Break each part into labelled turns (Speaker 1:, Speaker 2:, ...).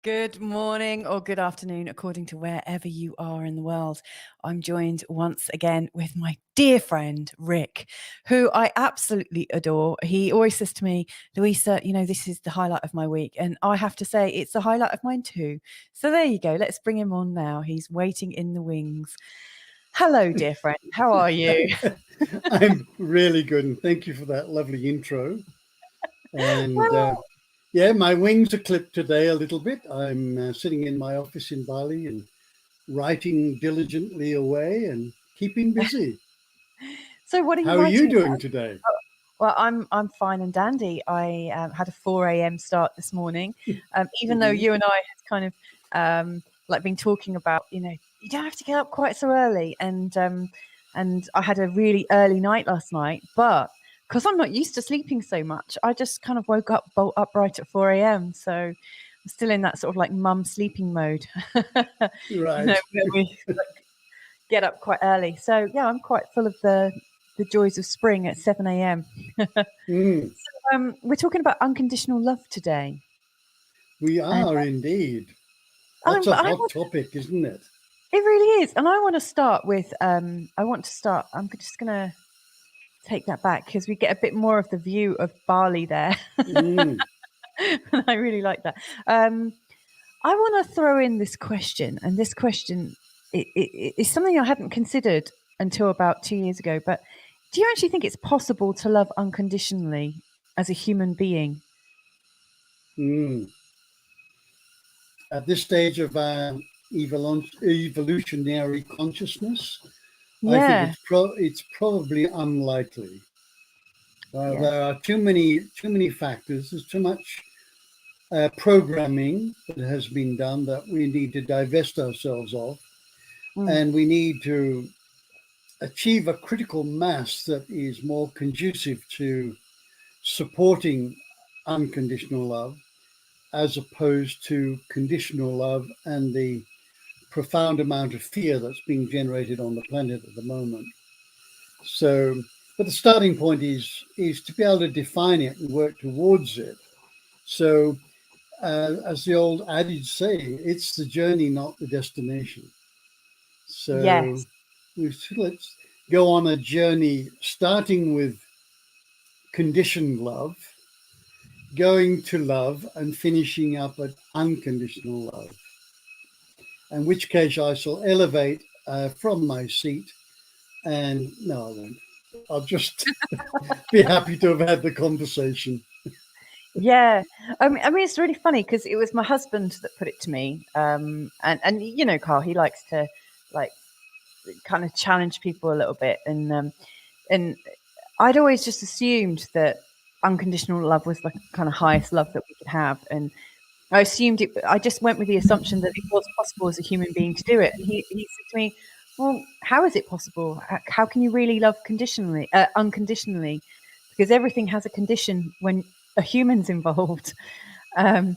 Speaker 1: Good morning or good afternoon, according to wherever you are in the world. I'm joined once again with my dear friend, Rick, who I absolutely adore. He always says to me, Louisa, you know, this is the highlight of my week. And I have to say, it's the highlight of mine too. So there you go. Let's bring him on now. He's waiting in the wings. Hello, dear friend. How are you?
Speaker 2: I'm really good. And thank you for that lovely intro. And
Speaker 1: Well,
Speaker 2: yeah, my wings are clipped today a little bit. I'm sitting in my office in Bali and writing diligently away and keeping busy.
Speaker 1: so what are you
Speaker 2: How are you
Speaker 1: writing
Speaker 2: doing
Speaker 1: about?
Speaker 2: today?
Speaker 1: Well, I'm fine and dandy. I had a 4 a.m. start this morning, even though
Speaker 2: Mhm.
Speaker 1: you and I had kind of like been talking about, you know, you don't have to get up quite so early, and I had a really early night last night, but because I'm not used to sleeping so much, I just kind of woke up bolt upright at 4 a.m. So I'm still in that sort of like mum sleeping mode, you know,
Speaker 2: Right.
Speaker 1: where we get up quite early. So yeah, I'm quite full of the joys of spring at 7 a.m.
Speaker 2: Mm,
Speaker 1: We're talking about unconditional love today,
Speaker 2: we
Speaker 1: and
Speaker 2: are indeed. That's a
Speaker 1: I
Speaker 2: hot
Speaker 1: want,
Speaker 2: topic, isn't it?
Speaker 1: it really is. And I want to start with I'm just going to take that back because we get a bit more of the view of Bali there.
Speaker 2: Mm,
Speaker 1: And I really like that. I want to throw in this question, and this question is something I hadn't considered until about 2 years ago. But do you actually think it's possible to love unconditionally as a human being?
Speaker 2: mm. At this stage of our evolutionary consciousness, I think
Speaker 1: Yeah,
Speaker 2: it's probably unlikely.
Speaker 1: yeah.
Speaker 2: There are too many factors. There's too much programming that has been done that we need to divest ourselves of,
Speaker 1: Mm,
Speaker 2: and we need to achieve a critical mass that is more conducive to supporting unconditional love as opposed to conditional love and the profound amount of fear that's being generated on the planet at the moment. So, but the starting point is to be able to define it and work towards it. So, as the old adage say, it's the journey, not the destination. So,
Speaker 1: yes.
Speaker 2: let's go on a journey, starting with conditioned love, going to love, and finishing up at unconditional love. In which case, I shall elevate from my seat, and no, I won't. I'll just be happy to have had the conversation.
Speaker 1: Yeah, I mean, it's really funny because it was my husband that put it to me, and you know, Carl, he likes to like kind of challenge people a little bit, and I'd always just assumed that unconditional love was the kind of highest love that we could have, and I assumed it. I just went with the assumption that it was possible as a human being to do it, and he said to me, "Well, how is it possible? How can you really love unconditionally? Because everything has a condition when a human's involved." Um,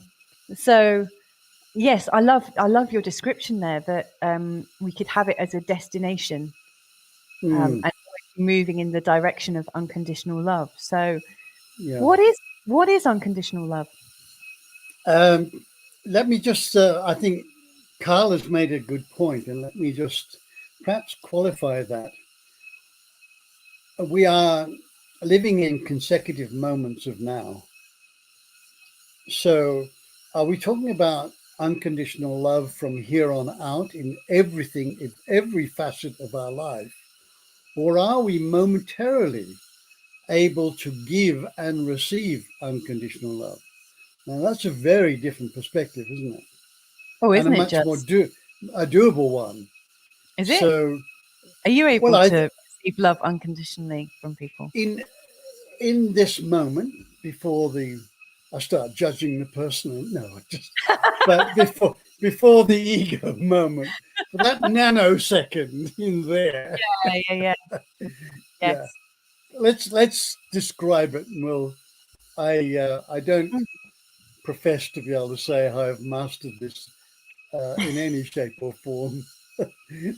Speaker 1: so yes, I love your description there that we could have it as a destination,
Speaker 2: Mm,
Speaker 1: and moving in the direction of unconditional love. So
Speaker 2: yeah.
Speaker 1: what is unconditional love?
Speaker 2: Um, Let me just, I think Carl has made a good point, and let me just perhaps qualify that. We are living in consecutive moments of now. So, are we talking about unconditional love from here on out in everything, in every facet of our life? Or are we momentarily able to give and receive unconditional love? Now, that's a very different perspective, isn't it?
Speaker 1: Oh,
Speaker 2: And a
Speaker 1: isn't it
Speaker 2: much more
Speaker 1: just?
Speaker 2: a doable one.
Speaker 1: Is it?
Speaker 2: So,
Speaker 1: Are you
Speaker 2: well,
Speaker 1: able to receive love unconditionally from people?
Speaker 2: in this moment before I start judging the person. No, I just but before the ego moment, for that nanosecond in there,
Speaker 1: Yeah, yeah, yeah.
Speaker 2: yeah.
Speaker 1: Yes.
Speaker 2: Let's describe it, and I don't profess to be able to say how I've mastered this in any shape or form.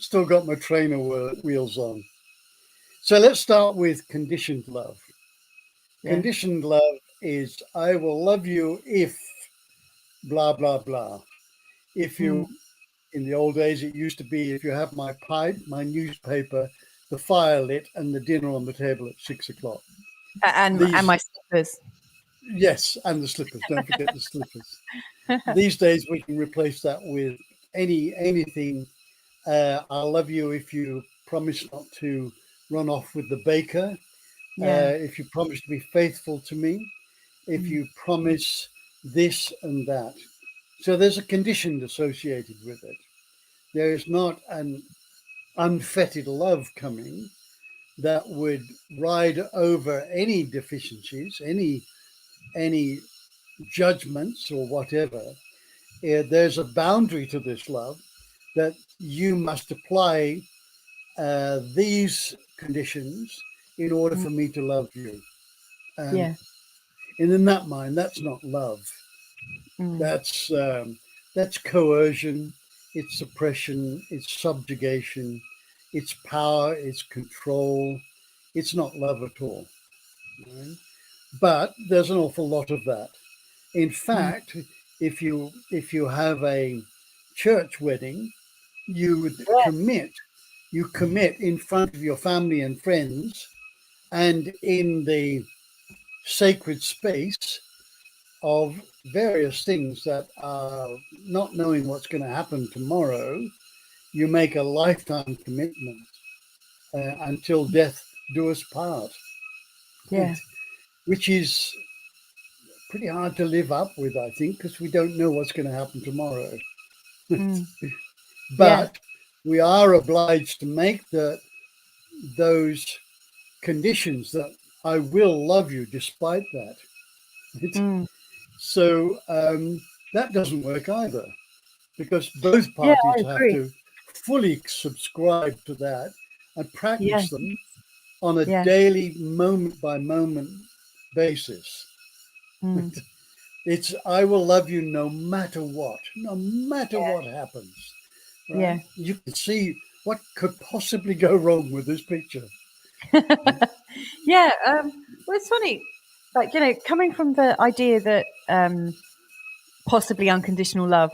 Speaker 2: Still got my trainer wheels on. So let's start with conditioned love.
Speaker 1: Yeah.
Speaker 2: Conditioned love is I will love you if blah, blah, blah. If you, in the old days, it used to be if you have my pipe, my newspaper, the fire lit, and the dinner on the table at 6 o'clock.
Speaker 1: And my slippers.
Speaker 2: Yes, and the slippers. Don't forget the slippers. These days, we can replace that with anything. I'll love you if you promise not to run off with the baker.
Speaker 1: Yeah.
Speaker 2: If you promise to be faithful to me. If you promise this and that. So there's a condition associated with it. There is not an unfettered love coming that would ride over any deficiencies, any judgments or whatever. There's a boundary to this love that you must apply these conditions in order for me to love you.
Speaker 1: Yeah.
Speaker 2: And in that mind, that's not love. That's coercion, it's suppression, it's subjugation, it's power, it's control. It's not love at all. Right? But there's an awful lot of that. In fact, if you have a church wedding, you would commit. You commit in front of your family and friends, and in the sacred space of various things that are not knowing what's going to happen tomorrow. You make a lifetime commitment until death do us part.
Speaker 1: Yeah.
Speaker 2: Which is pretty hard to live up with, I think, because we don't know what's going to happen tomorrow. But we are obliged to make those conditions that I will love you despite that. So that doesn't work either, because both parties have to fully subscribe to that and practice them on a daily, moment by moment basis. It's I will love you no matter what happens. Right?
Speaker 1: Yeah.
Speaker 2: You can see what could possibly go wrong with this picture.
Speaker 1: Yeah. Well, it's funny, like, coming from the idea that possibly unconditional love,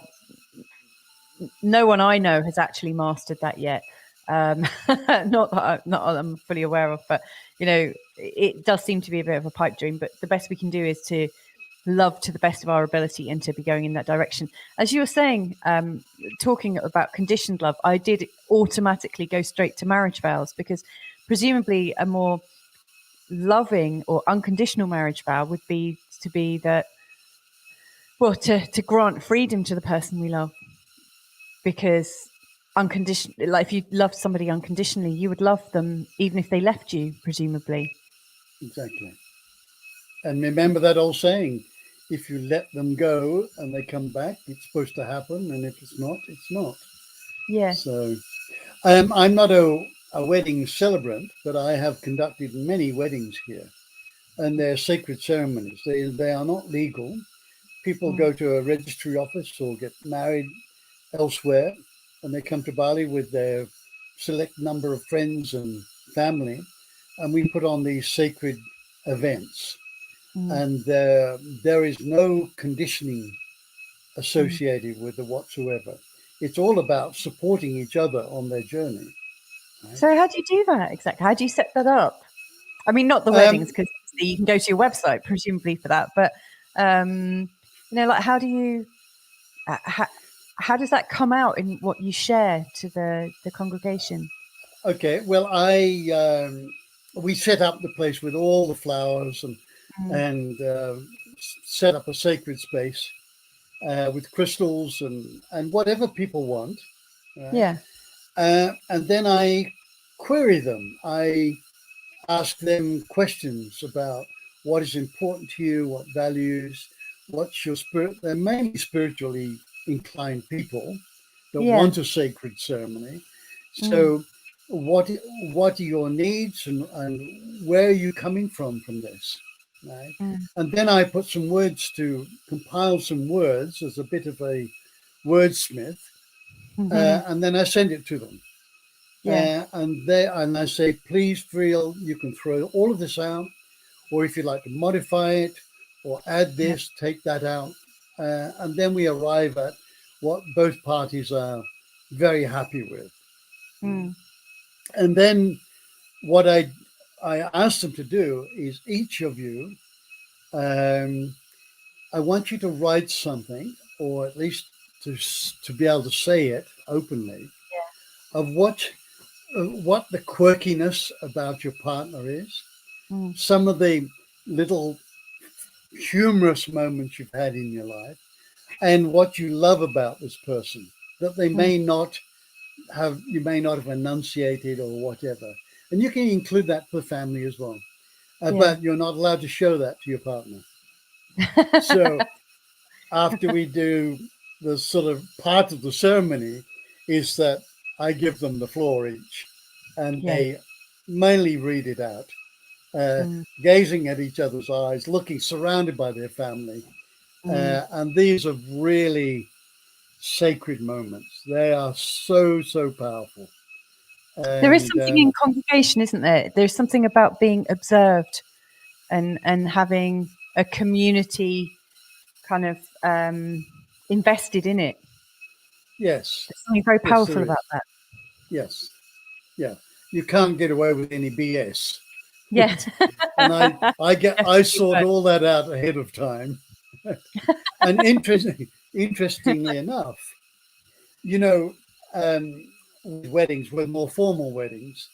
Speaker 1: no one I know has actually mastered that yet. Not that I'm fully aware of, but it does seem to be a bit of a pipe dream. But the best we can do is to love to the best of our ability and to be going in that direction. As you were saying, talking about conditioned love, I did automatically go straight to marriage vows, because presumably a more loving or unconditional marriage vow would be to be that, well, to grant freedom to the person we love, because unconditional, like if you loved somebody unconditionally, you would love them even if they left you, presumably.
Speaker 2: Exactly. And remember that old saying, if you let them go and they come back, it's supposed to happen, and if it's not, it's not.
Speaker 1: Yeah.
Speaker 2: So I'm not a wedding celebrant, but I have conducted many weddings here, and they're sacred ceremonies. They are not legal. People go to a registry office or get married elsewhere, and they come to Bali with their select number of friends and family, and we put on these sacred events. And there is no conditioning associated with it whatsoever. It's all about supporting each other on their journey. Right?
Speaker 1: So how do you do that exactly? How do you set that up? I mean, not the weddings, because you can go to your website presumably for that, but like how do you how does that come out in what you share to the congregation?
Speaker 2: Okay, well, we set up the place with all the flowers and set up a sacred space with crystals and whatever people want. Right?
Speaker 1: Yeah.
Speaker 2: And then I query them. I ask them questions about what is important to you, what values, what's your spirit. They're mainly spiritually inclined people that want a sacred ceremony. So what are your needs and where are you coming from this? Right? And then I put some words to compile some words as a bit of a wordsmith and then I send it to them.
Speaker 1: Yeah.
Speaker 2: And I say, please feel you can throw all of this out, or if you'd like to modify it or add
Speaker 1: Yeah.
Speaker 2: this, take that out. And then we arrive at what both parties are very happy with.
Speaker 1: Mm.
Speaker 2: And then what I asked them to do is each of you, um, I want you to write something, or at least to be able to say it openly, of what the quirkiness about your partner is,
Speaker 1: Mm.
Speaker 2: some of the little humorous moments you've had in your life, and what you love about this person that they
Speaker 1: Mm.
Speaker 2: may not have, you may not have enunciated or whatever. And you can include that for family as well.
Speaker 1: Yeah.
Speaker 2: But you're not allowed to show that to your partner. So after we do the sort of part of the ceremony is that I give them the floor each, and
Speaker 1: Yeah.
Speaker 2: they mainly read it out,
Speaker 1: Mm.
Speaker 2: gazing at each other's eyes, looking surrounded by their family.
Speaker 1: Mm.
Speaker 2: And these are really sacred moments. They are so, so powerful.
Speaker 1: There is
Speaker 2: And
Speaker 1: something in congregation, isn't there? There's something about being observed and having a community kind of invested in it.
Speaker 2: yes,
Speaker 1: There's something very
Speaker 2: yes, there
Speaker 1: powerful
Speaker 2: is.
Speaker 1: about that.
Speaker 2: Yes, yeah. You can't get away with any BS.
Speaker 1: Yeah.
Speaker 2: And I
Speaker 1: Definitely
Speaker 2: sort
Speaker 1: works.
Speaker 2: all that out ahead of time. And interestingly enough, you know, with weddings, with more formal weddings,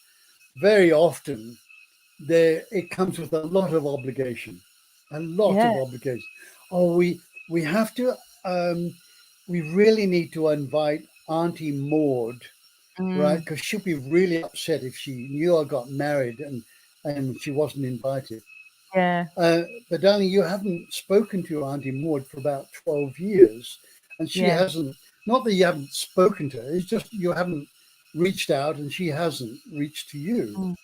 Speaker 2: very often it comes with a lot of obligation, a lot
Speaker 1: Yeah.
Speaker 2: of obligation. Oh, we have to, we really need to invite Auntie Maud, right?
Speaker 1: Mm.
Speaker 2: Because she'll be really upset if she knew I got married and she wasn't invited.
Speaker 1: Yeah.
Speaker 2: But darling, you haven't spoken to Auntie Maud for about 12 years, and she
Speaker 1: Yeah.
Speaker 2: hasn't, not that you haven't spoken to her, it's just you haven't reached out and she hasn't reached to you,
Speaker 1: Mm.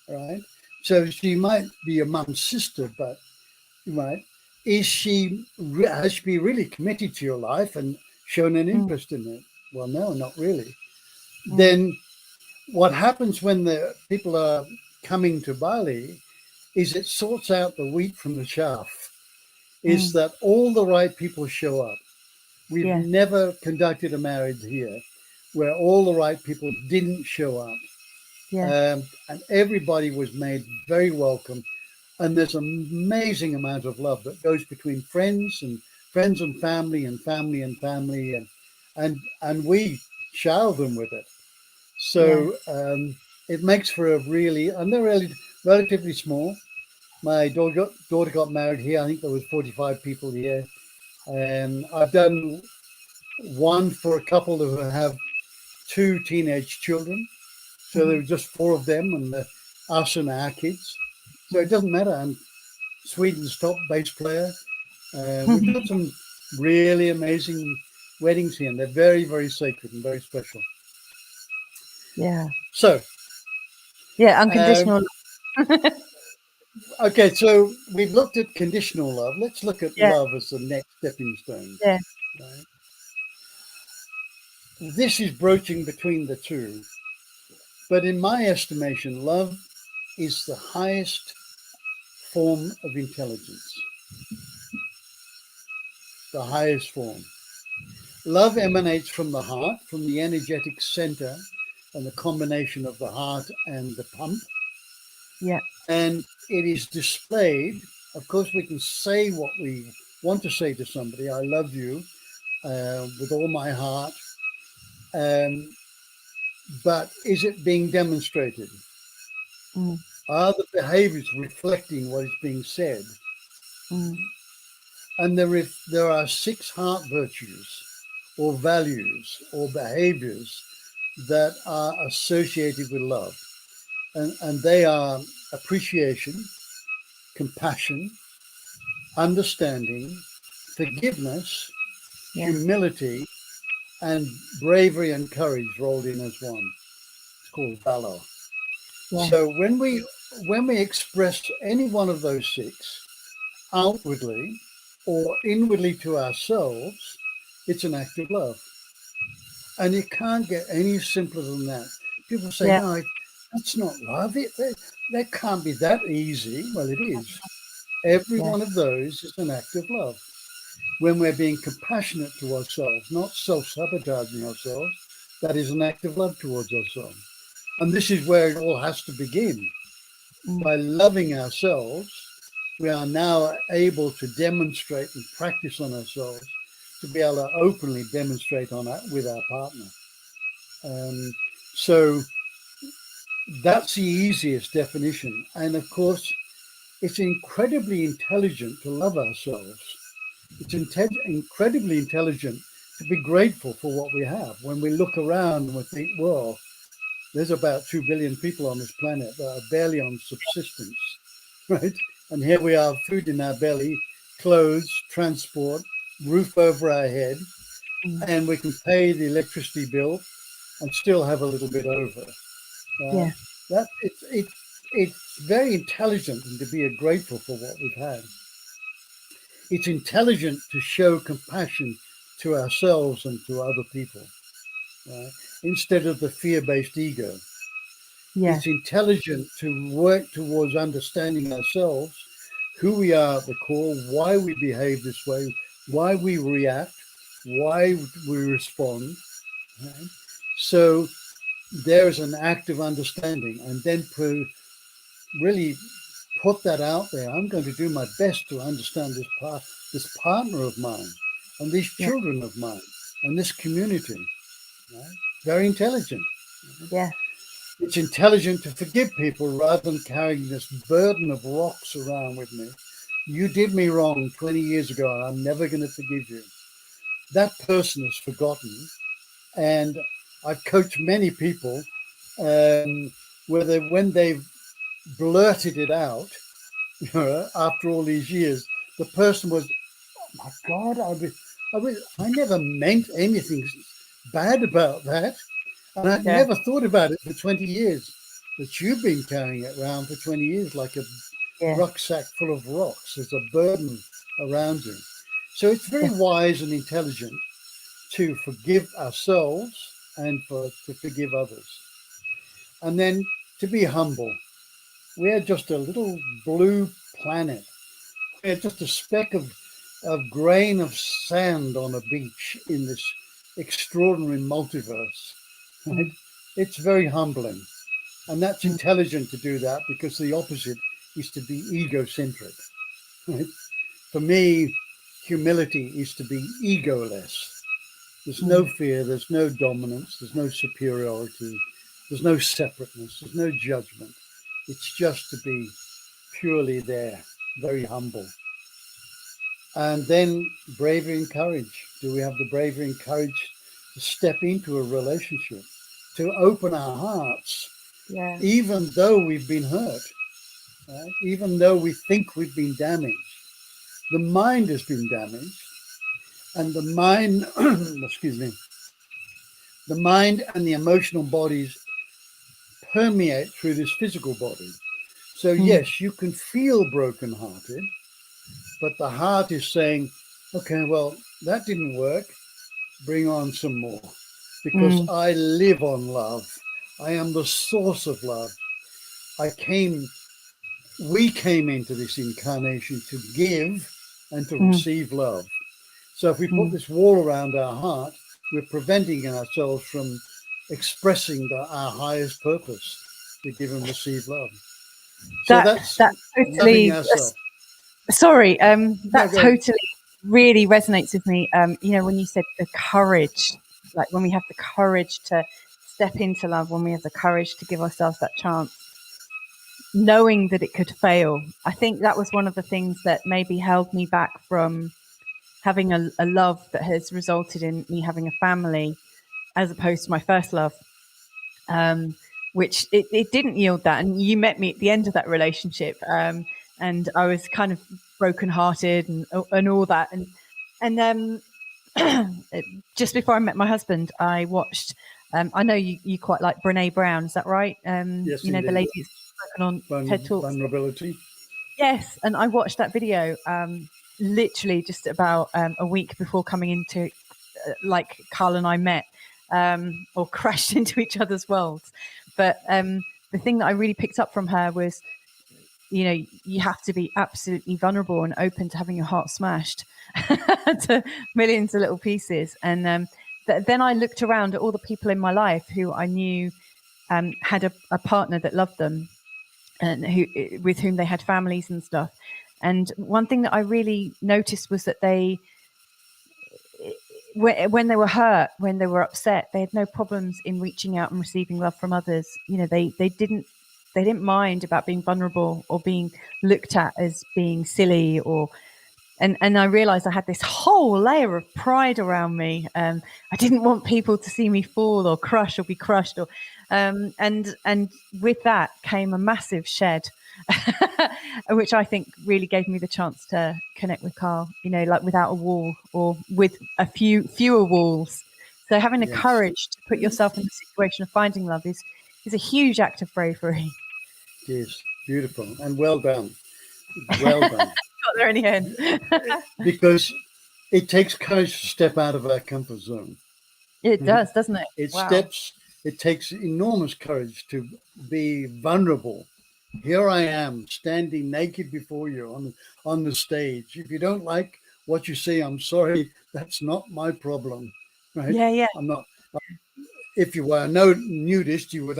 Speaker 2: right? So she might be your mum's sister, but right, has she been really committed to your life and shown an
Speaker 1: Mm.
Speaker 2: interest in it? Well, no, not really.
Speaker 1: Mm.
Speaker 2: Then what happens when the people are coming to Bali is it sorts out the wheat from the chaff, is
Speaker 1: Mm.
Speaker 2: that all the right people show up. We've
Speaker 1: Yeah.
Speaker 2: never conducted a marriage here where all the right people didn't show up.
Speaker 1: Yeah.
Speaker 2: And everybody was made very welcome. And there's an amazing amount of love that goes between friends and family and family and family. And we shower them with it.
Speaker 1: Yeah.
Speaker 2: So it makes for a really, and they're really relatively small. My daughter got married here. I think there was 45 people here. I've done one for a couple who have two teenage children. So there
Speaker 1: Mhm.
Speaker 2: were just four of them and us and our kids. So it doesn't matter. I'm Sweden's top bass player. We've done some really amazing weddings here, and they're very, very sacred and very special.
Speaker 1: Yeah.
Speaker 2: So,
Speaker 1: Yeah.
Speaker 2: um,
Speaker 1: Unconditional love.
Speaker 2: okay, so we've looked at conditional love. Let's look at
Speaker 1: Yeah.
Speaker 2: love as the next stepping stone.
Speaker 1: Yeah.
Speaker 2: Right? This is broaching between the two. But in my estimation, love is the highest form of intelligence, the highest form. Love emanates from the heart, from the energetic center, and the combination of the heart and the pump.
Speaker 1: Yeah.
Speaker 2: And it is displayed. Of course, we can say what we want to say to somebody. I love you with all my heart. Um, but is it being demonstrated?
Speaker 1: Mm.
Speaker 2: Are the behaviors reflecting what is being said?
Speaker 1: Mm.
Speaker 2: And there are six heart virtues or values or behaviors that are associated with love. And they are appreciation, compassion, understanding, forgiveness,
Speaker 1: Yeah.
Speaker 2: humility, and bravery and courage rolled in as one. It's called valor.
Speaker 1: Yeah.
Speaker 2: So when we express any one of those six outwardly or inwardly to ourselves, it's an act of love. And it can't get any simpler than that. People say,
Speaker 1: Yeah.
Speaker 2: no, that's not love. That can't be that easy. Well, it is. Every
Speaker 1: Yeah.
Speaker 2: one of those is an act of love. When we're being compassionate to ourselves, not self-sabotaging ourselves, that is an act of love towards ourselves. And this is where it all has to begin.
Speaker 1: Mm.
Speaker 2: By loving ourselves, we are now able to demonstrate and practice on ourselves to be able to openly demonstrate on that with our partner. So that's the easiest definition. And of course, it's incredibly intelligent to love ourselves. It's incredibly intelligent to be grateful for what we have. When we look around and we think, well, there's about 2 billion people on this planet that are barely on subsistence, right? And here we are, food in our belly, clothes, transport, roof over our head, and we can pay the electricity bill and still have a little bit over.
Speaker 1: Yeah.
Speaker 2: That it's very intelligent and to be grateful for what we've had. It's intelligent to show compassion to ourselves and to other people, right? Instead of the fear-based ego.
Speaker 1: Yeah.
Speaker 2: It's intelligent to work towards understanding ourselves, who we are at the core, why we behave this way, why we react, why we respond. Right? So there is an act of understanding, and then really put that out there. I'm going to do my best to understand this partner of mine, and these
Speaker 1: Yeah.
Speaker 2: children of mine, and this community. Right? Very intelligent.
Speaker 1: Yeah.
Speaker 2: It's intelligent to forgive people rather than carrying this burden of rocks around with me. You did me wrong 20 years ago, and I'm never going to forgive you. That person has forgotten. And I've coached many people when they've blurted it out, after all these years, the person was, oh my God, I never meant anything bad about that. And I'd
Speaker 1: Yeah.
Speaker 2: never thought about it for 20 years. But you've been carrying it around for 20 years like a
Speaker 1: Yeah.
Speaker 2: rucksack full of rocks. There's a burden around you. So it's very wise and intelligent to forgive ourselves and to forgive others. And then to be humble. We're just a little blue planet. We're just a speck of grain of sand on a beach in this extraordinary multiverse. Right? It's very humbling. And that's intelligent to do that because the opposite is to be egocentric. Right? For me, humility is to be egoless. There's no fear, there's no dominance, there's no superiority, there's no separateness, there's no judgment. It's just to be purely there, very humble. And then bravery and courage. Do we have the bravery and courage to step into a relationship, to open our hearts,
Speaker 1: Yeah.
Speaker 2: even though we've been hurt, right? Even though we think we've been damaged? The mind has been damaged, and the mind, excuse me, the mind and the emotional bodies permeate through this physical body. So yes, you can feel brokenhearted, but the heart is saying, okay, well, that didn't work. Bring on some more. Because I live on love. I am the source of love. We came into this incarnation to give and to receive love. So if we put this wall around our heart, we're preventing ourselves from expressing our highest purpose, to give and receive love. So that's
Speaker 1: That
Speaker 2: loving
Speaker 1: totally.
Speaker 2: ourselves.
Speaker 1: Sorry.
Speaker 2: No,
Speaker 1: That
Speaker 2: go ahead.
Speaker 1: totally really resonates with me. When you said the courage, like when we have the courage to step into love, when we have the courage to give ourselves that chance, knowing that it could fail. I think that was one of the things that maybe held me back from having a love that has resulted in me having a family, as opposed to my first love, which it didn't yield that. And you met me at the end of that relationship, and I was kind of brokenhearted and all that. And just before I met my husband, I watched. I know you quite like Brene Brown. Is that right?
Speaker 2: Yes,
Speaker 1: The
Speaker 2: indeed.
Speaker 1: lady who's spoken on TED Talks.
Speaker 2: Vulnerability.
Speaker 1: Yes, and I watched that video literally just about a week before coming into like Carl and I met. or crashed into each other's worlds. But the thing that I really picked up from her was, you have to be absolutely vulnerable and open to having your heart smashed to millions of little pieces. And then I looked around at all the people in my life who I knew had a partner that loved them, and with whom they had families and stuff. And one thing that I really noticed was that when they were hurt, when they were upset, they had no problems in reaching out and receiving love from others. They didn't mind about being vulnerable or being looked at as being silly, and I realized I had this whole layer of pride around me. I didn't want people to see me fall or crush or be crushed, and with that came a massive shed, which I think really gave me the chance to connect with Carl, like without a wall or with fewer walls. So having the courage to put yourself in the situation of finding love is a huge act of bravery.
Speaker 2: It is beautiful and well done. Well done.
Speaker 1: Got there in the end.
Speaker 2: Because it takes courage to step out of our comfort zone.
Speaker 1: It does, doesn't it?
Speaker 2: It takes enormous courage to be vulnerable. Here I am standing naked before you on the stage. If you don't like what you see, I'm sorry, that's not my problem. Right?
Speaker 1: Yeah.
Speaker 2: I'm not. If you were no nudist, you would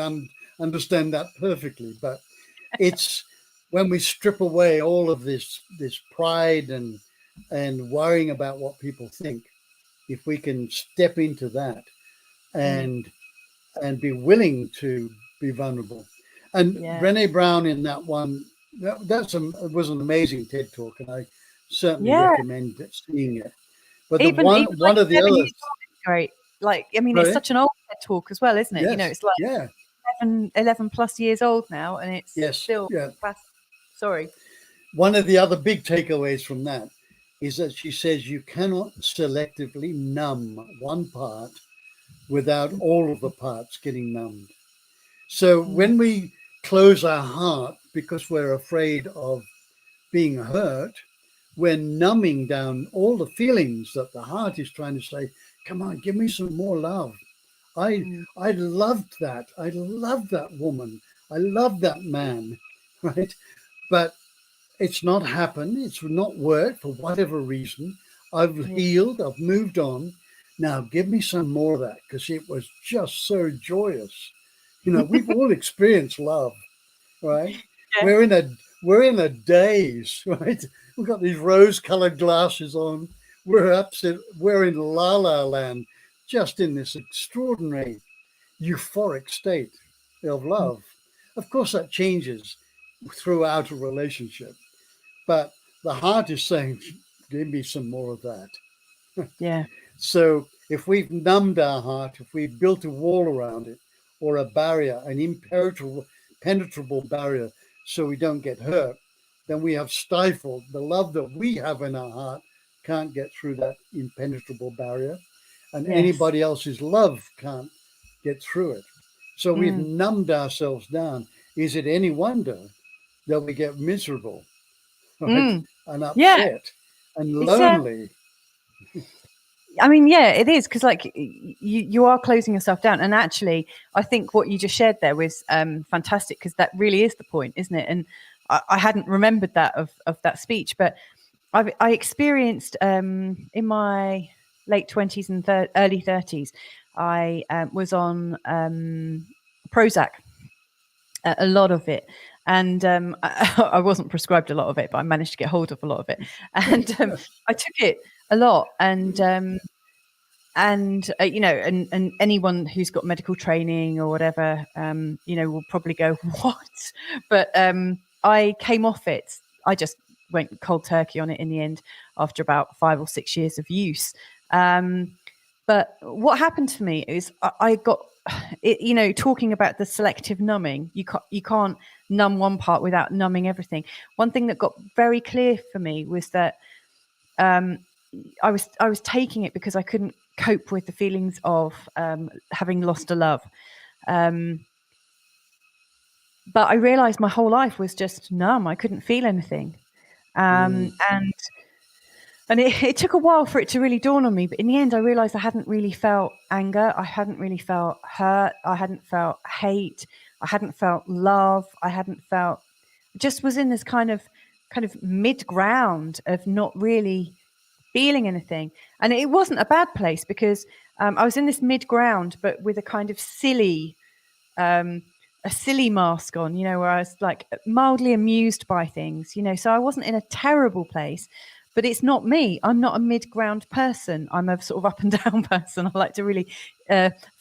Speaker 2: understand that perfectly. But it's when we strip away all of this pride and worrying about what people think, if we can step into that and be willing to be vulnerable. And Brené Brown in that one, it was an amazing TED talk, and I certainly recommend seeing it. But even one of the others,
Speaker 1: great. Like, I mean, it's such an old TED talk as well, isn't it?
Speaker 2: Yes.
Speaker 1: It's like 11 plus years old now, and it's still fast. Sorry.
Speaker 2: One of the other big takeaways from that is that she says you cannot selectively numb one part without all of the parts getting numbed. So when we close our heart because we're afraid of being hurt, we're numbing down all the feelings that the heart is trying to say, come on, give me some more love. I loved that. I loved that woman. I loved that man, right? But it's not happened. It's not worked for whatever reason. I've healed. I've moved on. Now give me some more of that, because it was just so joyous. We've all experienced love, right? Yeah. We're in a daze, right? We've got these rose-colored glasses on. We're upset. We're in la la land, just in this extraordinary euphoric state of love. Of course, that changes throughout a relationship, but the heart is saying, give me some more of that.
Speaker 1: Yeah.
Speaker 2: So if we've numbed our heart, if we've built a wall around it, or a barrier, an impenetrable barrier, so we don't get hurt, then we have stifled the love that we have in our heart. Can't get through that impenetrable barrier, and anybody else's love can't get through it. So we've numbed ourselves down. Is it any wonder that we get miserable, right? And upset and lonely?
Speaker 1: I mean, it is, because like you are closing yourself down. And actually, I think what you just shared there was fantastic, because that really is the point, isn't it? And I hadn't remembered that of that speech, but I experienced in my late 20s and early 30s, I was on Prozac, a lot of it. And I wasn't prescribed a lot of it, but I managed to get hold of a lot of it. And I took it a lot. And anyone who's got medical training or whatever, will probably go, what? But I came off it. I just went cold turkey on it in the end after about 5 or 6 years of use. But what happened to me is I got, talking about the selective numbing, you can't numb one part without numbing everything. One thing that got very clear for me was that I was taking it because I couldn't cope with the feelings of having lost a love. But I realized my whole life was just numb. I couldn't feel anything. And And it took a while for it to really dawn on me. But in the end, I realized I hadn't really felt anger. I hadn't really felt hurt. I hadn't felt hate. I hadn't felt love. I hadn't felt, just was in this kind of mid ground of not really feeling anything. And it wasn't a bad place because I was in this mid ground, but with a kind of a silly mask on, where I was like mildly amused by things, so I wasn't in a terrible place. But it's not me. I'm not a mid-ground person. I'm a sort of up and down person. I like to really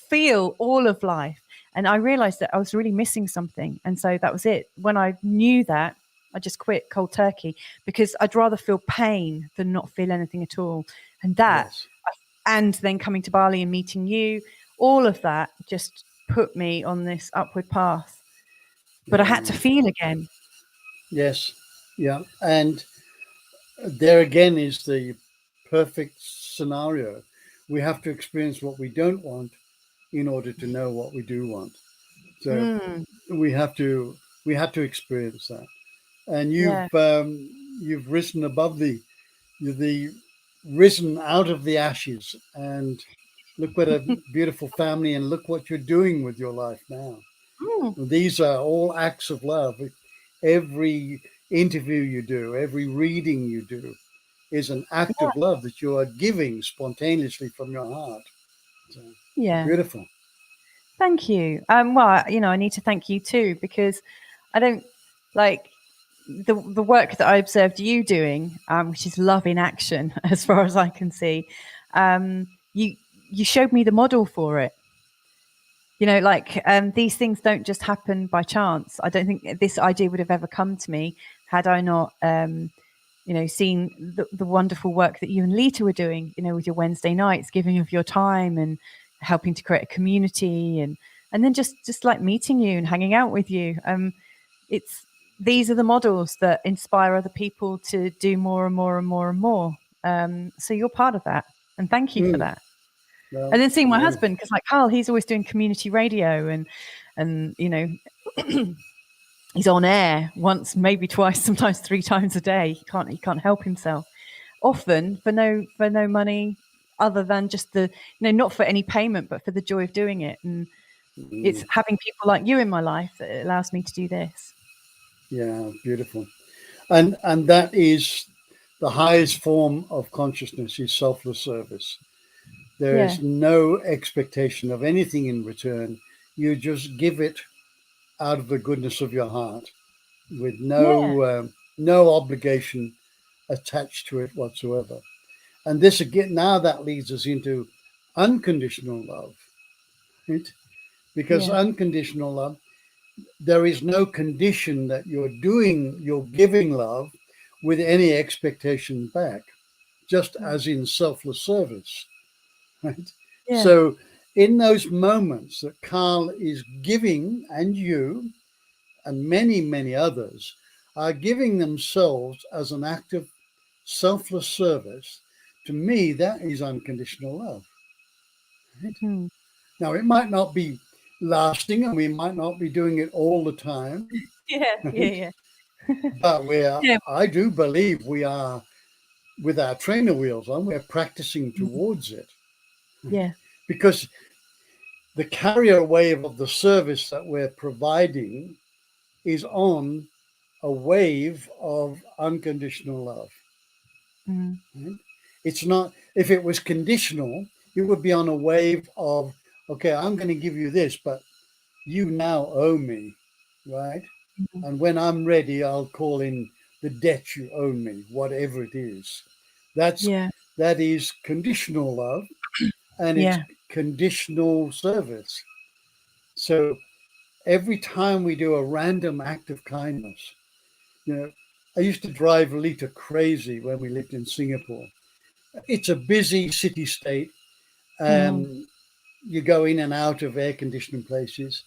Speaker 1: feel all of life. And I realized that I was really missing something. And so that was it. When I knew that, I just quit cold turkey because I'd rather feel pain than not feel anything at all. And
Speaker 2: Yes.
Speaker 1: and then coming to Bali and meeting you, all of that just put me on this upward path. But I had to feel again.
Speaker 2: Yes. Yeah. And there again is the perfect scenario. We have to experience what we don't want in order to know what we do want. So we had to experience that. And you've risen above the risen out of the ashes, and look what a beautiful family, and look what you're doing with your life now. These are all acts of love. Every interview you do, every reading you do is an act of love that you are giving spontaneously from your heart. So, beautiful.
Speaker 1: Thank you. Well, I need to thank you too, because I don't like the work that I observed you doing, which is love in action, as far as I can see. You showed me the model for it. These things don't just happen by chance. I don't think this idea would have ever come to me had I not, seen the wonderful work that you and Lita were doing, with your Wednesday nights, giving of your time and helping to create a community, and then just like meeting you and hanging out with you. These are the models that inspire other people to do more and more and more and more. So you're part of that, and thank you for that. Well, and then seeing my husband, because like Carl, he's always doing community radio, and he's on air once, maybe twice, sometimes 3 times a day. He can't help himself. Often for no money, other than just the not for any payment, but for the joy of doing it. And it's having people like you in my life that allows me to do this.
Speaker 2: Yeah, beautiful. And that is the highest form of consciousness, is selfless service. There is no expectation of anything in return. You just give it out of the goodness of your heart, with no obligation attached to it whatsoever. And this again, now that leads us into unconditional love, right? Because unconditional love, there is no condition that you're giving love with any expectation back, just as in selfless service, right? Yeah. So in those moments that Carl is giving, and you and many, many others are giving themselves as an act of selfless service, to me, that is unconditional love. Right? Now, it might not be lasting, and we might not be doing it all the time. But I do believe we are, with our trainer wheels on, we're practicing towards it.
Speaker 1: Yeah.
Speaker 2: Because the carrier wave of the service that we're providing is on a wave of unconditional love. Right? It's not, if it was conditional, it would be on a wave of, okay, I'm going to give you this, but you now owe me, right? And when I'm ready, I'll call in the debt you owe me, whatever it is. That is conditional love, and it's conditional service. So every time we do a random act of kindness, I used to drive Lita crazy when we lived in Singapore. It's a busy city state. You go in and out of air conditioning places.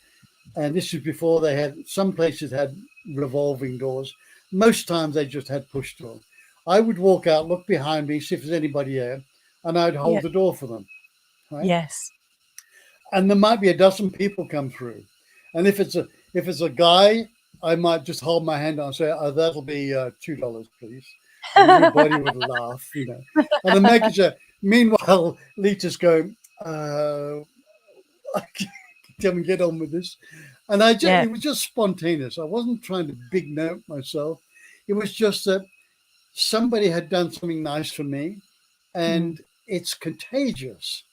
Speaker 2: And this is before some places had revolving doors. Most times they just had push doors. I would walk out, look behind me, see if there's anybody there, and I'd hold the door for them. Right?
Speaker 1: Yes.
Speaker 2: And there might be a dozen people come through. And if it's a guy, I might just hold my hand out and say, "Oh, that'll be $2, please." Everybody would laugh, and I'm making sure. Meanwhile, Lita's going, I can't get on with this. And it was just spontaneous. I wasn't trying to big note myself. It was just that somebody had done something nice for me, and it's contagious,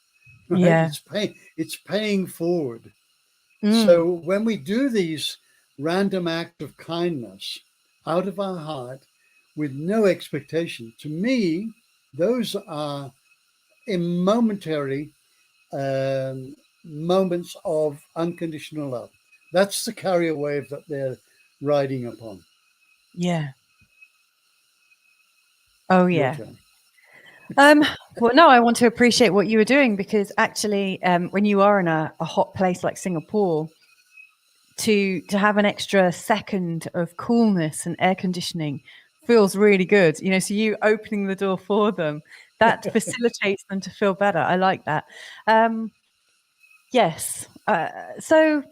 Speaker 2: right?
Speaker 1: Yeah.
Speaker 2: It's paying forward.
Speaker 1: Mm.
Speaker 2: So when we do these random acts of kindness out of our heart with no expectation, to me, those are momentary moments of unconditional love. That's the carrier wave that they're riding upon.
Speaker 1: Yeah. Oh,
Speaker 2: Your
Speaker 1: yeah.
Speaker 2: turn.
Speaker 1: Well, no, I want to appreciate what you were doing, because actually, when you are in a hot place like Singapore, to have an extra second of coolness and air conditioning feels really good. So you opening the door for them, that facilitates them to feel better. I like that. Yes. So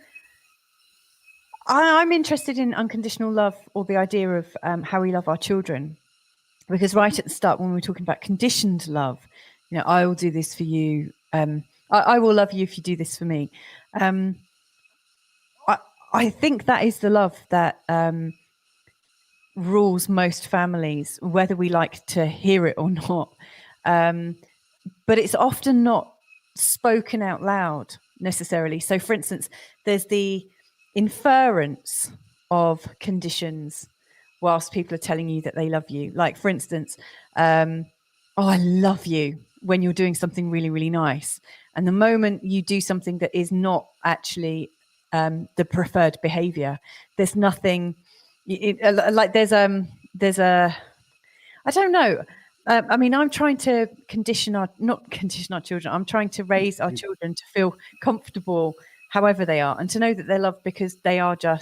Speaker 1: I'm interested in unconditional love, or the idea of how we love our children, because right at the start, when we were talking about conditioned love, I will do this for you. I will love you if you do this for me. I think that is the love that rules most families, whether we like to hear it or not. But it's often not spoken out loud necessarily. So, for instance, there's the inference of conditions whilst people are telling you that they love you. Like, for instance, oh, I love you when you're doing something really, really nice. And the moment you do something that is not actually the preferred behavior, there's nothing like there's a, I don't know. I mean, I'm trying to not condition our children. I'm trying to raise our children to feel comfortable however they are, and to know that they're loved because they are the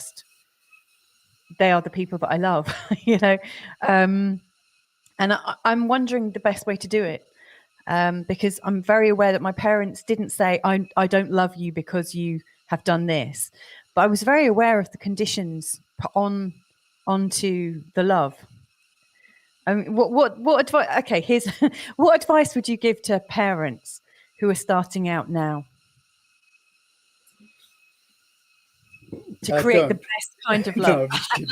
Speaker 1: people that I love, And I'm wondering the best way to do it, because I'm very aware that my parents didn't say, I don't love you because you have done this. But I was very aware of the conditions put onto the love. I mean, what advice? Okay, here's what advice would you give to parents who are starting out now to create the best kind of love?
Speaker 2: No, I'm just kidding.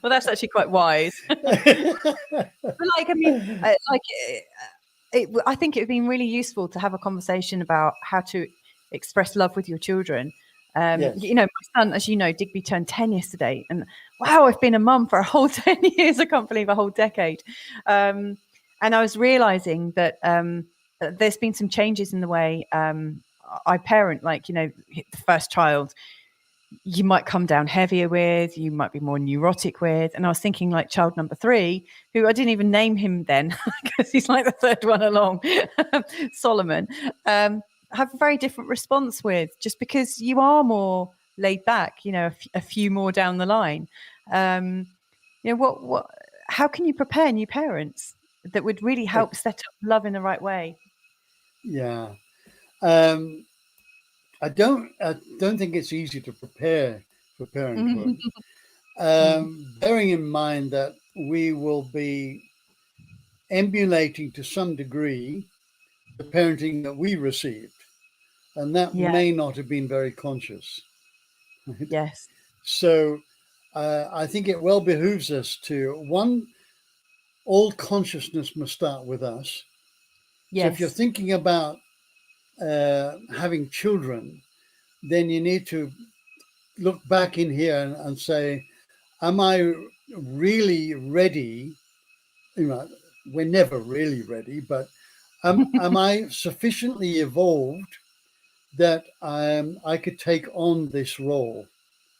Speaker 1: Well, that's actually quite wise. But I mean, I think it would be really useful to have a conversation about how to express love with your children.
Speaker 2: Yes.
Speaker 1: My son, as you know, Digby turned 10 yesterday, and wow, I've been a mum for a whole 10 years. I can't believe a whole decade. And I was realizing that there's been some changes in the way I parent. Like, the first child, you might come down heavier with, you might be more neurotic with. And I was thinking, like, child number 3, who I didn't even name him then because he's like the third one along, Solomon, have a very different response with, just because you are more laid back, a few more down the line. How can you prepare new parents that would really help set up love in the right way?
Speaker 2: Yeah. I don't think it's easy to prepare for parenthood. Bearing in mind that we will be emulating to some degree the parenting that we received, and that may not have been very conscious. Right?
Speaker 1: Yes.
Speaker 2: So I think it well behooves us to, all consciousness must start with us.
Speaker 1: Yes.
Speaker 2: So if you're thinking about having children, then you need to look back in here and say, am I really ready? We're never really ready, but am I sufficiently evolved that I could take on this role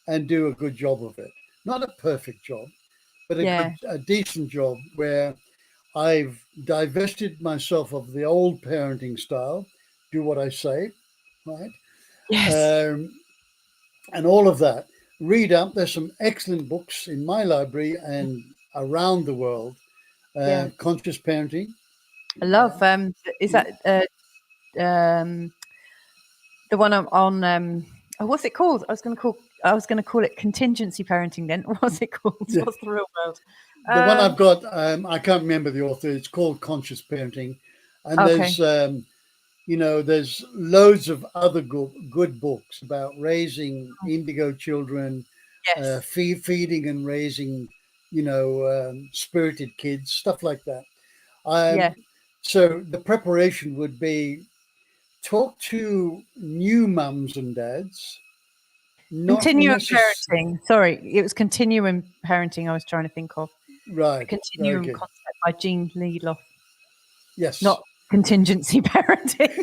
Speaker 2: and do a good job of it? Not a perfect job, but a decent job where I've divested myself of the old parenting style, do what I say, right?
Speaker 1: Yes.
Speaker 2: And all of that. Read up. There's some excellent books in my library and around the world. Conscious parenting.
Speaker 1: I love. Is that the one on? What's it called? I was going to call it contingency parenting. Then what's it called?
Speaker 2: Yeah.
Speaker 1: What's the real world?
Speaker 2: The one
Speaker 1: Um,
Speaker 2: I've got, I can't remember the author. It's called Conscious Parenting, and
Speaker 1: okay.
Speaker 2: there's loads of other good books about raising indigo children,
Speaker 1: Yes.
Speaker 2: feeding and raising, spirited kids, stuff like that.
Speaker 1: Yeah.
Speaker 2: So the preparation would be talk to new mums and dads, not
Speaker 1: Continuum
Speaker 2: necessarily.
Speaker 1: parenting. Sorry, it was continuum parenting I was trying to think of. The
Speaker 2: Right, very
Speaker 1: continuum
Speaker 2: good.
Speaker 1: concept by Jean Lee Loth,
Speaker 2: Yes.
Speaker 1: not contingency parenting.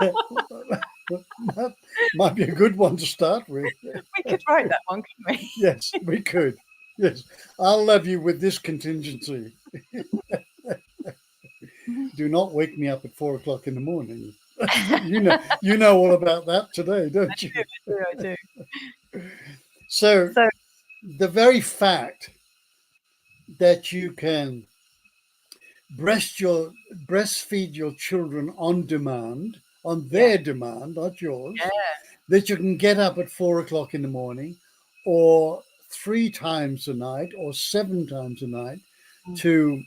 Speaker 2: That might be a good one to start with.
Speaker 1: We could write that one, couldn't we?
Speaker 2: Yes, we could. Yes, I'll love you with this contingency. Do not wake me up at 4 o'clock in the morning. You know all about that today, don't you?
Speaker 1: I do.
Speaker 2: So
Speaker 1: So,
Speaker 2: the very fact that you can breastfeed your children on demand, on
Speaker 1: yeah,
Speaker 2: their demand, not yours,
Speaker 1: yeah,
Speaker 2: that you can get up at 4 o'clock in the morning or 3 times a night or 7 times a night
Speaker 1: mm,
Speaker 2: to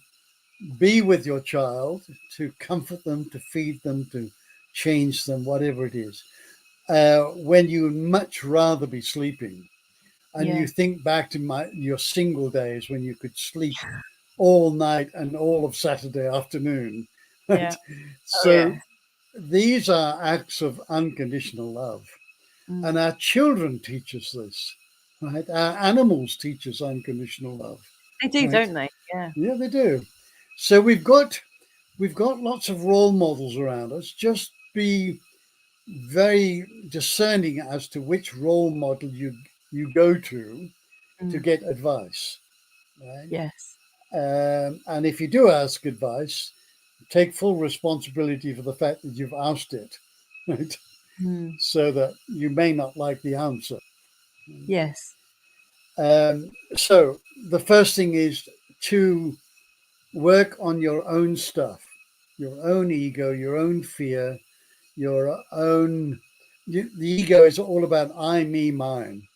Speaker 2: be with your child, to comfort them, to feed them, to change them, whatever it is, when you much rather be sleeping. And
Speaker 1: yeah,
Speaker 2: you think back to your single days when you could sleep all night and all of Saturday afternoon.
Speaker 1: yeah.
Speaker 2: Right?
Speaker 1: Oh, yeah.
Speaker 2: So these are acts of unconditional love.
Speaker 1: Mm.
Speaker 2: And our children teach us this, right? Our animals teach us unconditional love,
Speaker 1: They do,
Speaker 2: right?
Speaker 1: don't they? Yeah.
Speaker 2: Yeah, they do. So we've got lots of role models around us. Just be very discerning as to which role model you go to
Speaker 1: Mm.
Speaker 2: get advice, right?
Speaker 1: Yes.
Speaker 2: And if you do ask advice, take full responsibility for the fact that you've asked it, right?
Speaker 1: Mm.
Speaker 2: So that you may not like the answer.
Speaker 1: Yes.
Speaker 2: So the first thing is to work on your own stuff, your own ego, your own fear, your own. The ego is all about I, me, mine.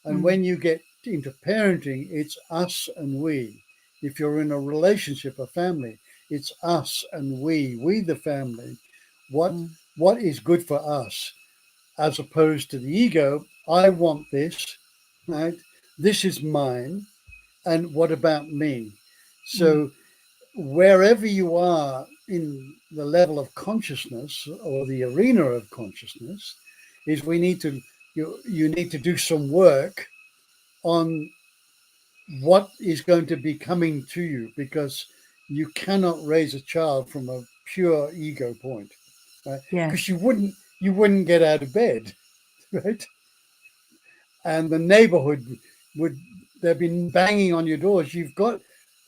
Speaker 2: And
Speaker 1: Mm.
Speaker 2: when you get into parenting, it's us and we. If you're in a relationship, a family, it's us and we the family. What
Speaker 1: Mm.
Speaker 2: what is good for us, as opposed to the ego? I want this, right? This is mine, and what about me?
Speaker 1: Mm.
Speaker 2: So wherever you are in the level of consciousness or the arena of consciousness, is we need to you need to do some work on what is going to be coming to you, because you cannot raise a child from a pure ego point, right?
Speaker 1: Yes.
Speaker 2: Because you wouldn't get out of bed, right? And the neighborhood would they've been banging on your doors.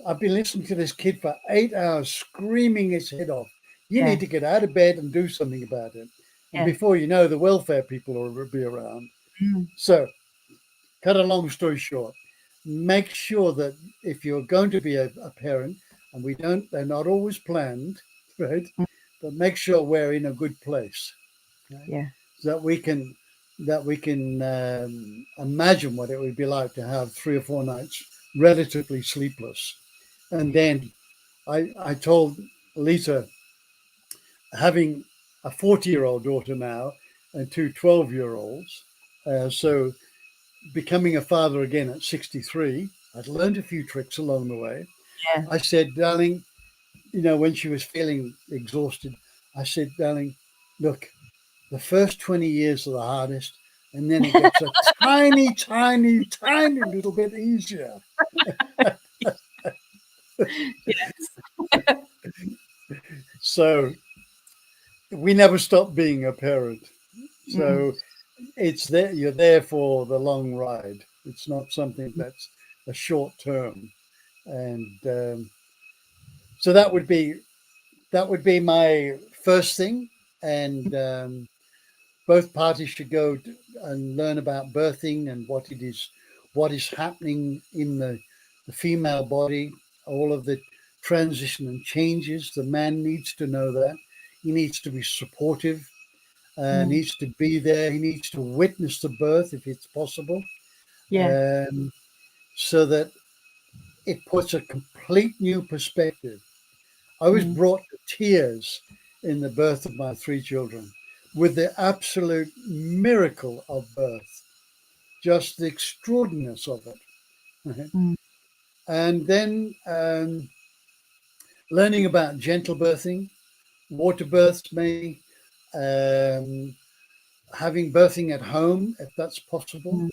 Speaker 2: I've been listening to this kid for 8 hours screaming his head off. You
Speaker 1: Yeah.
Speaker 2: need to get out of bed and do something about it. And
Speaker 1: Yeah.
Speaker 2: before you know, the welfare people will be around.
Speaker 1: Mm.
Speaker 2: So, cut a long story short, make sure that if you're going to be a parent, and they're not always planned, right?
Speaker 1: Mm.
Speaker 2: But make sure we're in a good place, right?
Speaker 1: Yeah.
Speaker 2: So that we can imagine what it would be like to have 3 or 4 nights relatively sleepless. And then I told Lisa, having a 40-year-old daughter now and two 12-year-olds, so becoming a father again at 63, I'd learned a few tricks along the way.
Speaker 1: Yeah.
Speaker 2: I said, darling, when she was feeling exhausted, I said, darling, look, the first 20 years are the hardest, and then it gets a tiny, tiny, tiny little bit easier. So we never stop being a parent.
Speaker 1: Mm.
Speaker 2: So it's there, you're there for the long ride. It's not something that's a short term. And so that would be my first thing. And both parties should go and learn about birthing and what is happening in the female body, all of the transition and changes. The man needs to know that. He needs to be supportive,
Speaker 1: Mm.
Speaker 2: needs to be there. He needs to witness the birth if it's possible,
Speaker 1: Yeah.
Speaker 2: um, so that it puts a complete new perspective. I was
Speaker 1: Mm.
Speaker 2: brought to tears in the birth of my three children with the absolute miracle of birth, just the extraordinariness of it. Right?
Speaker 1: Mm.
Speaker 2: And then learning about gentle birthing, water births, maybe, um, having birthing at home, if that's possible,
Speaker 1: Mm.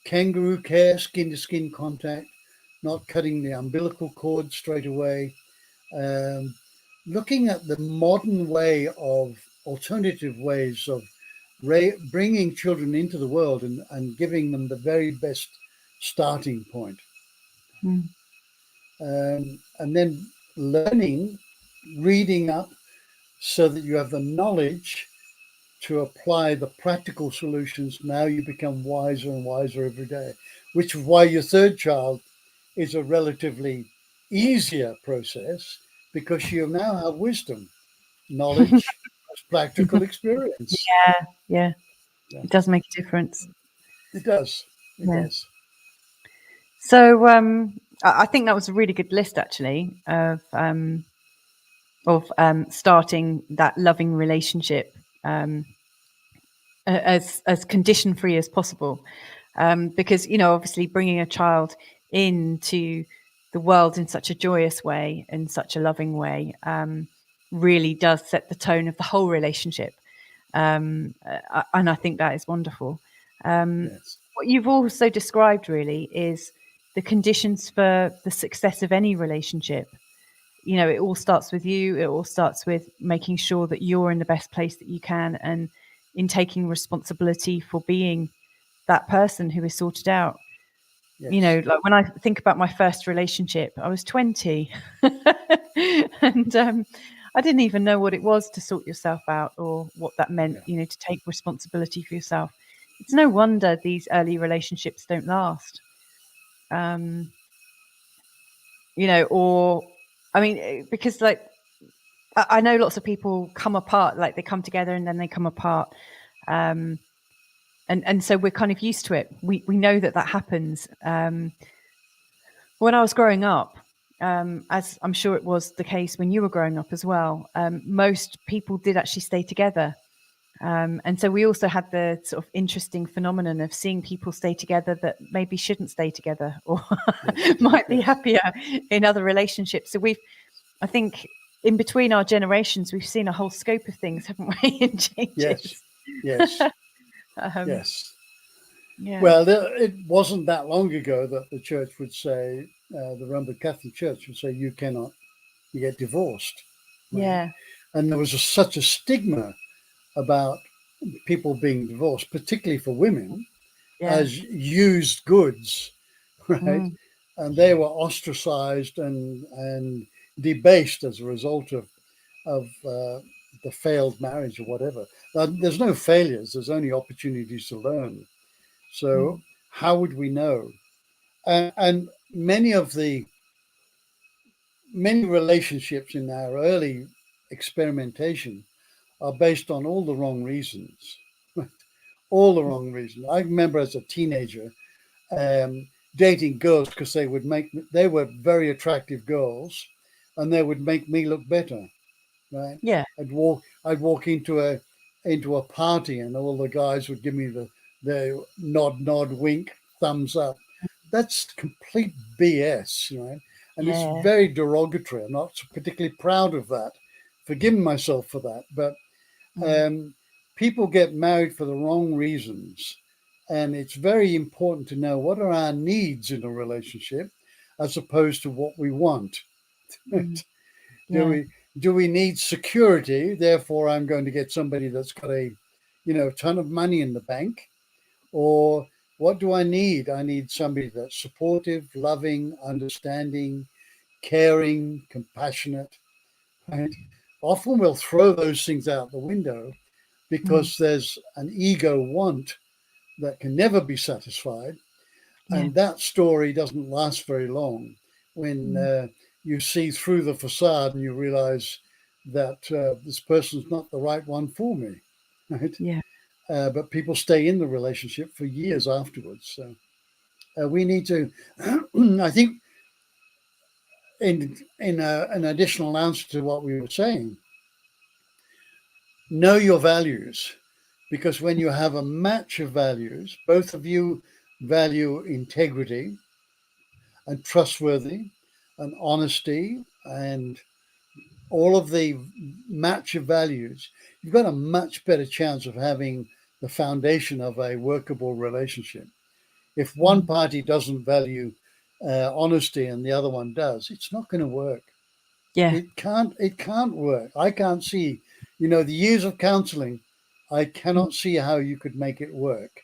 Speaker 2: kangaroo care, skin to skin contact, not cutting the umbilical cord straight away, um, looking at the modern way of alternative ways of bringing children into the world and giving them the very best starting point.
Speaker 1: Mm.
Speaker 2: And then learning, reading up so that you have the knowledge to apply the practical solutions. Now you become wiser and wiser every day, which is why your third child is a relatively easier process because you now have wisdom, knowledge, practical experience.
Speaker 1: Yeah, yeah,
Speaker 2: Yeah,
Speaker 1: it does make a difference.
Speaker 2: it does. It
Speaker 1: Yeah.
Speaker 2: does.
Speaker 1: So I think that was a really good list, actually, of starting that loving relationship um, as condition free as possible, because obviously bringing a child into the world in such a joyous way, in such a loving way, really does set the tone of the whole relationship, and I think that is wonderful.
Speaker 2: Yes.
Speaker 1: What you've also described really is the conditions for the success of any relationship. It all starts with you. It all starts with making sure that you're in the best place that you can, and in taking responsibility for being that person who is sorted out.
Speaker 2: Yes.
Speaker 1: Like when I think about my first relationship, I was 20 and I didn't even know what it was to sort yourself out, or what that meant,
Speaker 2: Yeah.
Speaker 1: to take responsibility for yourself. It's no wonder these early relationships don't last. Um, or I mean, because like I know lots of people come apart, like they come together and then they come apart. Um, and so we're kind of used to it. We know that happens. When I was growing up, as I'm sure it was the case when you were growing up as well, most people did actually stay together. And so we also had the sort of interesting phenomenon of seeing people stay together that maybe shouldn't stay together, or
Speaker 2: Yes.
Speaker 1: might be
Speaker 2: Yes.
Speaker 1: happier in other relationships. So I think, in between our generations, we've seen a whole scope of things, haven't we, in
Speaker 2: Yes.
Speaker 1: changes.
Speaker 2: Yes.
Speaker 1: um,
Speaker 2: Yes.
Speaker 1: yeah,
Speaker 2: Well, it wasn't that long ago that the church would say, the Roman Catholic Church would say, you cannot get divorced. Right?
Speaker 1: yeah,
Speaker 2: And there was such a stigma about people being divorced, particularly for women,
Speaker 1: yeah,
Speaker 2: as used goods, right?
Speaker 1: mm,
Speaker 2: And they were ostracized and debased as a result of the failed marriage or whatever. Now, there's no failures. There's only opportunities to learn. So
Speaker 1: mm,
Speaker 2: how would we know? And many relationships in our early experimentation are based on all the wrong reasons. All the wrong reasons. I remember as a teenager um, dating girls because they were very attractive girls, and they would make me look better. Right?
Speaker 1: yeah,
Speaker 2: I'd walk into a party, and all the guys would give me the nod, wink, thumbs up. That's complete BS, right? And it's
Speaker 1: yeah,
Speaker 2: very derogatory. I'm not particularly proud of that. Forgiving myself for that, but
Speaker 1: mm,
Speaker 2: um, people get married for the wrong reasons, and it's very important to know what are our needs in a relationship, as opposed to what we want.
Speaker 1: mm,
Speaker 2: do
Speaker 1: yeah,
Speaker 2: we do we need security? Therefore, I'm going to get somebody that's got a ton of money in the bank, or what do I need? I need somebody that's supportive, loving, understanding, caring, compassionate. Right? Often we'll throw those things out the window
Speaker 1: mm,
Speaker 2: because there's an ego want that can never be satisfied.
Speaker 1: yeah,
Speaker 2: And that story doesn't last very long when
Speaker 1: mm,
Speaker 2: you see through the facade and you realize that this person's not the right one for me. Right?
Speaker 1: yeah,
Speaker 2: But people stay in the relationship for years afterwards. So we need to, I think, an additional answer to what we were saying, know your values, because when you have a match of values, both of you value integrity and trustworthy and honesty and all of the match of values, you've got a much better chance of having the foundation of a workable relationship. If one party doesn't value honesty and the other one does, it's not going to work.
Speaker 1: Yeah.
Speaker 2: It can't work. I can't see, the years of counseling, I
Speaker 1: Mm.
Speaker 2: cannot see how you could make it work.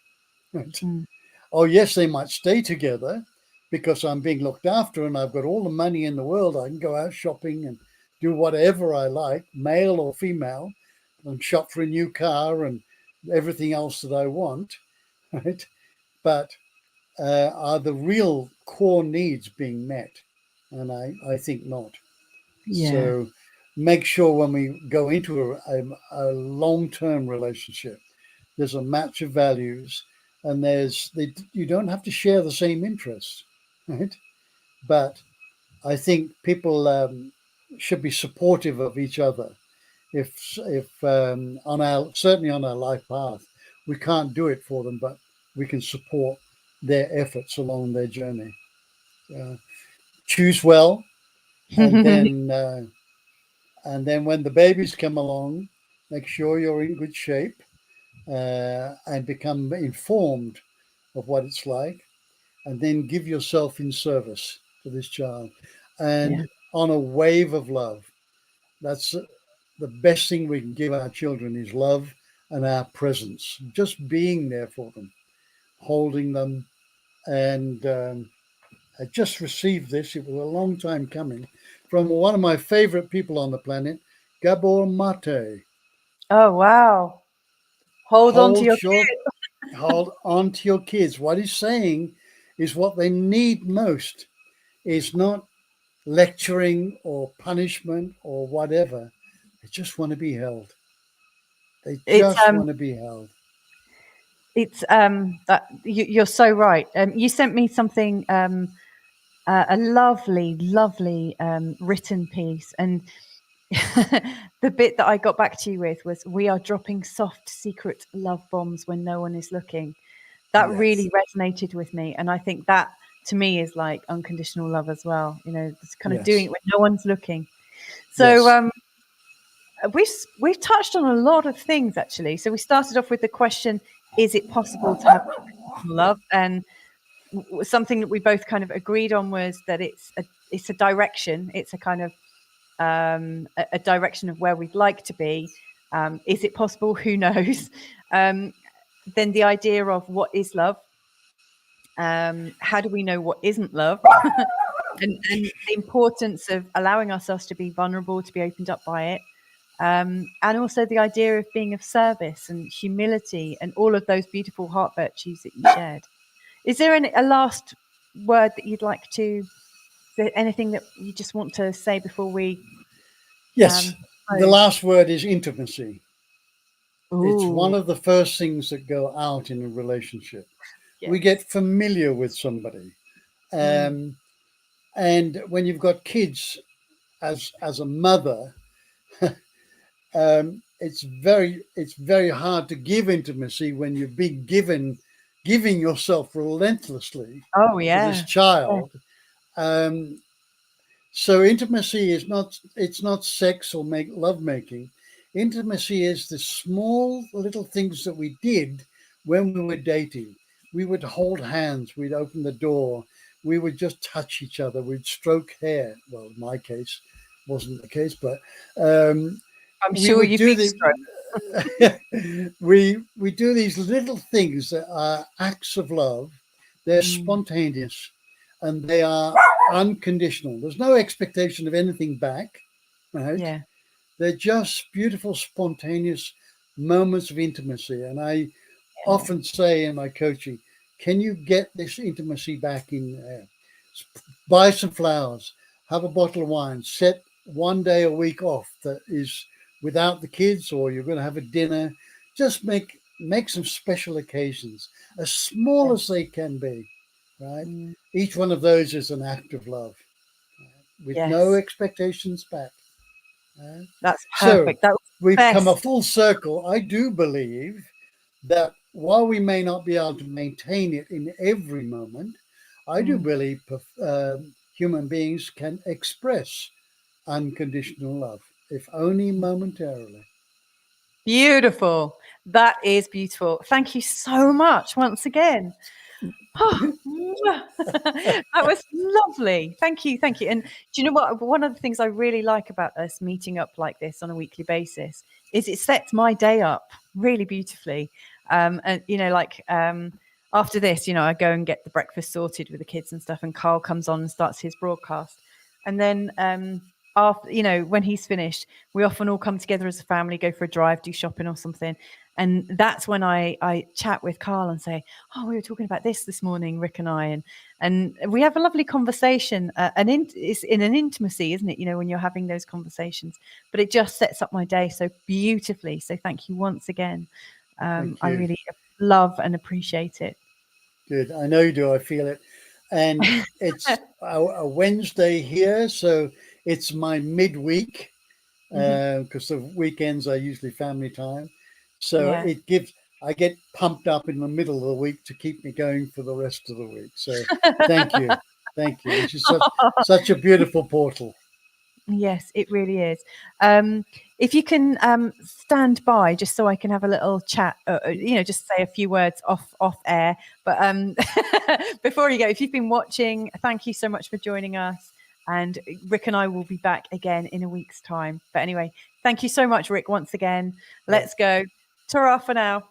Speaker 2: Right?
Speaker 1: Mm.
Speaker 2: Oh, yes, they might stay together because I'm being looked after and I've got all the money in the world. I can go out shopping and do whatever I like, male or female, and shop for a new car and everything else that I want, right? But are the real core needs being met? And I think not.
Speaker 1: Yeah.
Speaker 2: So make sure when we go into a long-term relationship, there's a match of values, and you don't have to share the same interests, right? But I think people should be supportive of each other. If on our certainly on our life path, we can't do it for them, but we can support their efforts along their journey. Uh, Choose well, and then when the babies come along, make sure you're in good shape and become informed of what it's like, and then give yourself in service to this child.
Speaker 1: Yeah.
Speaker 2: And on a wave of love, that's the best thing we can give our children is love and our presence, just being there for them, holding them. And I just received this, it was a long time coming, from one of my favorite people on the planet, Gabor Mate.
Speaker 1: Oh, wow. Hold on to your
Speaker 2: Hold your hold on to your kids. What he's saying is what they need most is not lecturing or punishment or whatever. They just want to be held. They
Speaker 1: It's
Speaker 2: just want to be held.
Speaker 1: that you're so right. You sent me something, a lovely, lovely written piece, and the bit that I got back to you with was, "We are dropping soft, secret love bombs when no one is looking." That
Speaker 2: Yes.
Speaker 1: really resonated with me, and I think that to me is like unconditional love as well. It's kind of doing
Speaker 2: Yes.
Speaker 1: it when no one's looking. So
Speaker 2: Yes.
Speaker 1: we've touched on a lot of things actually. So we started off with the question: is it possible to have unconditional love? And something that we both kind of agreed on was that it's a direction. It's a kind of a direction of where we'd like to be. Is it possible? Who knows? Then the idea of what is love? How do we know what isn't love? And the importance of allowing ourselves to be vulnerable, to be opened up by it. And also the idea of being of service and humility and all of those beautiful heart virtues that you shared. Is there a last word that you'd like to? Is there anything that you just want to say before we
Speaker 2: Yes. The
Speaker 1: close?
Speaker 2: last word is intimacy. It's one
Speaker 1: Ooh,
Speaker 2: of the first things that go out in a relationship. We get
Speaker 1: yes.
Speaker 2: familiar with somebody.
Speaker 1: Mm,
Speaker 2: Um, and when you've got kids, as a mother, it's very hard to give intimacy when you've been giving yourself relentlessly
Speaker 1: oh
Speaker 2: to this
Speaker 1: yeah. Yeah.
Speaker 2: child. Um, so intimacy is not it's not sex or make love making. Intimacy is the small little things that we did when we were dating. We would hold hands, we'd open the door, we would just touch each other, we'd stroke hair. Well, in my case, wasn't the case, but um,
Speaker 1: I'm
Speaker 2: we
Speaker 1: sure
Speaker 2: would
Speaker 1: you've
Speaker 2: do
Speaker 1: been
Speaker 2: the
Speaker 1: struck.
Speaker 2: we do these little things that are acts of love. They're
Speaker 1: Mm,
Speaker 2: spontaneous and they are unconditional. There's no expectation of anything back, right?
Speaker 1: yeah.
Speaker 2: They're just beautiful, spontaneous moments of intimacy. And I
Speaker 1: Yeah.
Speaker 2: often say in my coaching, can you get this intimacy back in there? Buy some flowers, have a bottle of wine, set one day a week off that is without the kids, or you're going to have a dinner. Just make some special occasions, as small
Speaker 1: Yeah.
Speaker 2: as they can be, right?
Speaker 1: Mm.
Speaker 2: Each one of those is an act of love. with
Speaker 1: Yes.
Speaker 2: no expectations back.
Speaker 1: That's
Speaker 2: So
Speaker 1: perfect. That was
Speaker 2: we've come a
Speaker 1: best.
Speaker 2: full circle. I do believe that while we may not be able to maintain it in every moment, I do believe human beings can express unconditional love, if only momentarily.
Speaker 1: Beautiful. That is beautiful. Thank you so much once again. Oh, that was lovely. Thank you. Thank you. And do you know what? One of the things I really like about us meeting up like this on a weekly basis is it sets my day up really beautifully. And, you know, like after this, you know, I go and get the breakfast sorted with the kids and stuff, and Carl comes on and starts his broadcast. And then after, you know, when he's finished, we often all come together as a family, go for a drive, do shopping or something. And that's when I chat with Carl and say, oh, we were talking about this morning, Rick and I, and we have a lovely conversation. It's in an intimacy, isn't it? You know, when you're having those conversations, but it just sets up my day so beautifully. So thank you once again.
Speaker 2: Thank
Speaker 1: I
Speaker 2: you.
Speaker 1: really love and appreciate it.
Speaker 2: Good. I know you do. I feel it. And it's a Wednesday here, so it's my midweek because the weekends are usually family time. So
Speaker 1: Yeah.
Speaker 2: I get pumped up in the middle of the week to keep me going for the rest of the week. So thank you. Thank you. Which is such a beautiful portal.
Speaker 1: Yes, it really is. If you can stand by, just so I can have a little chat, you know, just say a few words off air. But before you go, if you've been watching, thank you so much for joining us. And Rick and I will be back again in a week's time. But anyway, thank you so much, Rick, once again. Let's go. Ta-ra for now.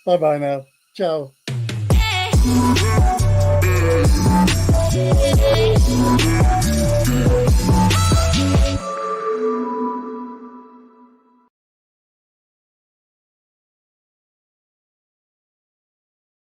Speaker 2: Bye-bye now. Ciao.